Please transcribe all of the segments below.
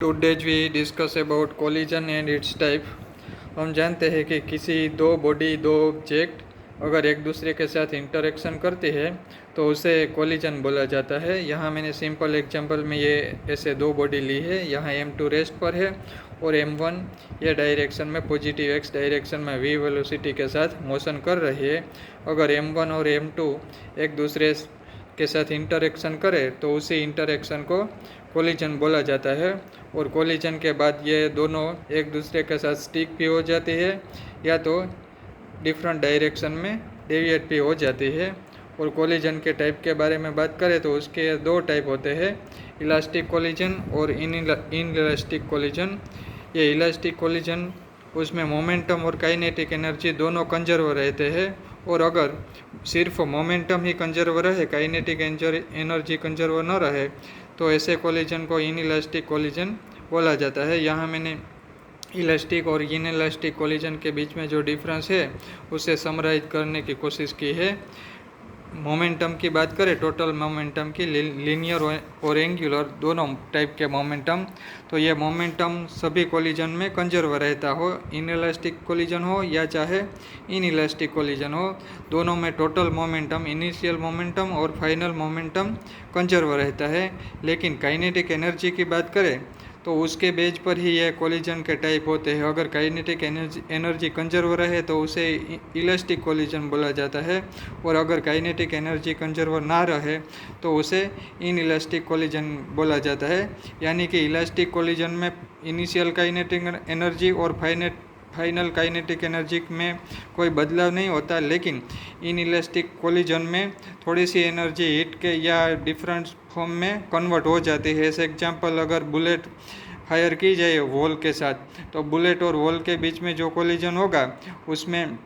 Today we discuss about collision and its type. हम जानते हैं कि किसी दो बॉडी दो ऑब्जेक्ट अगर एक दूसरे के साथ इंटरेक्शन करती है तो उसे कोलिजन बोला जाता है। यहाँ मैंने सिंपल एग्जांपल में ये ऐसे दो बॉडी ली है। यहाँ M2 रेस्ट पर है और M1 ये डायरेक्शन में पॉजिटिव x डायरेक्शन में v वेलोसिटी के साथ मोशन कर रही है। अगर M1 और M2 एक दूसरे के साथ इंटरेक्शन करे तो उसी इंटरेक्शन को कोलिजन बोला जाता है। और कोलिजन के बाद ये दोनों एक दूसरे के साथ स्टिक भी हो जाती है या तो डिफरेंट डायरेक्शन में डेविएट भी हो जाती है। और कोलिजन के टाइप के बारे में बात करें तो उसके दो टाइप होते हैं, इलास्टिक कोलिजन और इनइलास्टिक कोलिजन। ये इलास्टिक कोलिजन उसमें मोमेंटम और काइनेटिक एनर्जी दोनों कंजर्व रहते हैं। और अगर सिर्फ मोमेंटम ही कंजर्व रहे, काइनेटिक एनर्जी कंजर्व न रहे, तो ऐसे कोलिजन को इनइलास्टिक कोलिजन बोला जाता है। यहाँ मैंने इलास्टिक और इनइलास्टिक कोलिजन के बीच में जो डिफरेंस है उसे समराइज करने की कोशिश की है। मोमेंटम की बात करें, टोटल मोमेंटम की, लीनियर और एंगुलर दोनों टाइप के मोमेंटम, तो ये मोमेंटम सभी कोलिजन में कंजर्व रहता हो, इनइलास्टिक कोलिजन हो या चाहे इनइलास्टिक कोलिजन हो, दोनों में टोटल मोमेंटम, इनिशियल मोमेंटम और फाइनल मोमेंटम कंजर्व रहता है। लेकिन काइनेटिक एनर्जी की बात करें तो उसके बेज पर ही यह कोलिजन के टाइप होते हैं। अगर काइनेटिक एनर्जी कंजर्व रहे तो उसे इलास्टिक कोलिजन बोला जाता है, और अगर काइनेटिक एनर्जी कंजर्व ना रहे तो उसे इनइलास्टिक कोलिजन बोला जाता है। यानी कि इलास्टिक कोलिजन में इनिशियल काइनेटिक एनर्जी और फाइनल काइनेटिक एनर्जी में कोई बदलाव नहीं होता, लेकिन इनइलास्टिक कोलिजन में थोड़ी सी एनर्जी हीट के या डिफरेंट फॉर्म में कन्वर्ट हो जाती है। ऐसे एग्जांपल, अगर बुलेट फायर की जाए वॉल के साथ, तो बुलेट और वॉल के बीच में जो कोलिजन होगा उसमें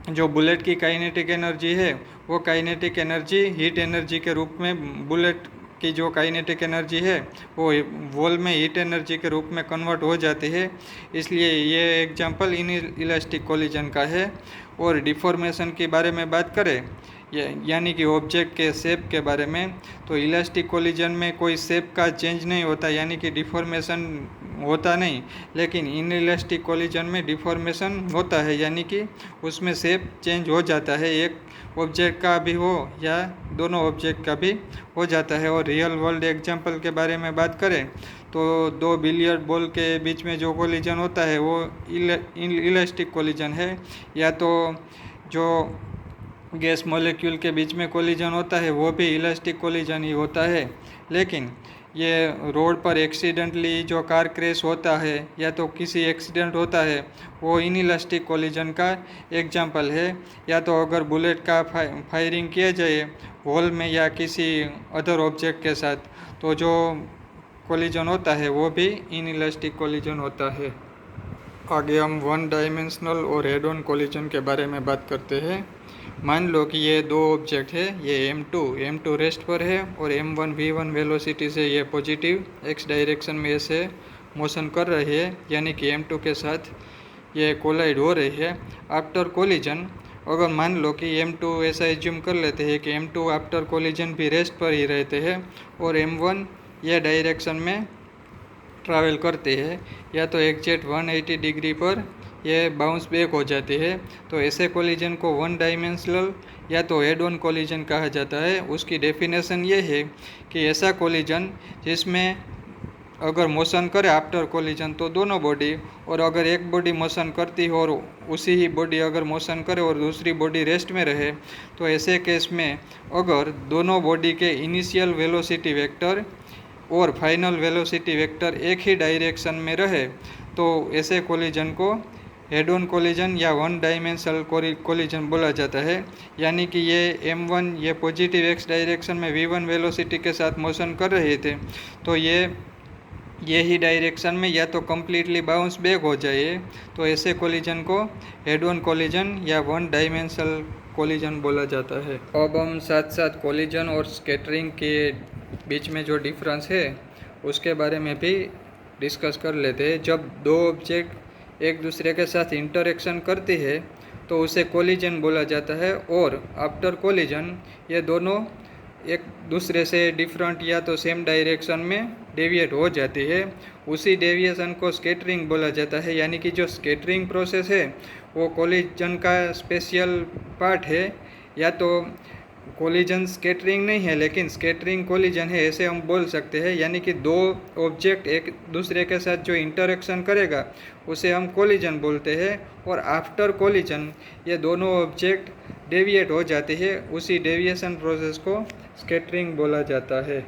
जो बुलेट की काइनेटिक एनर्जी है वो काइनेटिक एनर्जी हीट एनर्जी के रूप में, बुलेट की जो काइनेटिक एनर्जी है वो वॉल में हीट एनर्जी के रूप में कन्वर्ट हो जाती है। इसलिए ये एग्जांपल इनइलास्टिक कोलिजन का है। और डिफॉर्मेशन के बारे में बात करें, यानी कि ऑब्जेक्ट के शेप के बारे में, तो इलास्टिक कोलिजन में कोई शेप का चेंज नहीं होता, यानी कि डिफॉर्मेशन होता नहीं। लेकिन इनइलास्टिक कोलिजन में डिफॉर्मेशन होता है, यानी कि उसमें शेप चेंज हो जाता है, एक ऑब्जेक्ट का भी हो या दोनों ऑब्जेक्ट का भी हो जाता है। और रियल वर्ल्ड एग्जांपल के बारे में बात करें तो दो बिलियर्ड बॉल के बीच में जो कोलिजन होता है वो इलास्टिक कोलिजन है, या तो जो गैस मॉलिक्यूल के बीच में कोलिजन होता है वो भी इलास्टिक कोलिजन ही होता है। लेकिन ये रोड पर एक्सीडेंटली जो कार क्रैश होता है या तो किसी एक्सीडेंट होता है वो इनइलास्टिक कोलिजन का एग्जांपल है। या तो अगर बुलेट का फायरिंग किया जाए वॉल में या किसी अदर ऑब्जेक्ट के साथ, तो जो कोलिजन होता है वो भी इनइलास्टिक कोलिजन होता है। आगे हम वन डायमेंशनल और हेड ऑन कोलिजन के बारे में बात करते हैं। मान लो कि ये दो ऑब्जेक्ट है, ये M2 रेस्ट पर है और M1 V1 वेलोसिटी से ये पॉजिटिव x डायरेक्शन में ऐसे मोशन कर रही है, यानी कि M2 के साथ ये कोलाइड हो रही है। आफ्टर कोलिजन, अगर मान लो कि M2, ऐसा एज्यूम कर लेते हैं कि M2 आफ्टर कोलिजन भी रेस्ट पर ही रहते हैं और M1 ये डायरेक्शन में ट्रैवल करते हैं, या तो एग्जैक्ट 180 डिग्री पर ये बाउंस बैक हो जाती है, तो ऐसे कोलिजन को वन डायमेंशनल या तो हेड ऑन कोलिजन कहा जाता है। उसकी डेफिनेशन ये है कि ऐसा कोलिजन जिसमें अगर मोशन करे आफ्टर कोलिजन तो दोनों बॉडी, और अगर एक बॉडी मोशन करती हो और उसी ही बॉडी अगर मोशन करे और दूसरी बॉडी रेस्ट में रहे, तो ऐसे केस में अगर दोनों बॉडी के इनिशियल वेलोसिटी वेक्टर और फाइनल वेलोसिटी वेक्टर एक ही डायरेक्शन में रहे तो ऐसे कोलिजन को हेड ऑन कोलिजन या वन डायमेंशनल कोलिजन बोला जाता है। यानी कि ये M1 ये पॉजिटिव x डायरेक्शन में V1 वेलोसिटी के साथ मोशन कर रहे थे, तो ये ही डायरेक्शन में या तो कम्प्लीटली बाउंस बैक हो जाए, तो ऐसे कोलिजन को हेड ऑन कोलिजन या वन डायमेंशनल कोलिजन बोला जाता है। अब हम साथ साथ कोलिजन और स्कैटरिंग के बीच में जो डिफरेंस है उसके बारे में भी डिस्कस कर लेते हैं। जब दो ऑब्जेक्ट एक दूसरे के साथ इंटरेक्शन करती है तो उसे कोलिजन बोला जाता है, और आफ्टर कोलिजन ये दोनों एक दूसरे से डिफरेंट या तो सेम डायरेक्शन में डेविएट हो जाती है, उसी डेविएशन को स्कैटरिंग बोला जाता है। यानी कि जो स्कैटरिंग प्रोसेस है वो कोलिजन का स्पेशल पार्ट है, या तो कोलिजन स्कैटरिंग नहीं है लेकिन स्कैटरिंग कोलिजन है, ऐसे हम बोल सकते हैं। यानी कि दो ऑब्जेक्ट एक दूसरे के साथ जो इंटरेक्शन करेगा उसे हम कोलिजन बोलते हैं, और आफ्टर कोलिजन ये दोनों ऑब्जेक्ट डेविएट हो जाते हैं, उसी डेविएशन प्रोसेस को स्कैटरिंग बोला जाता है।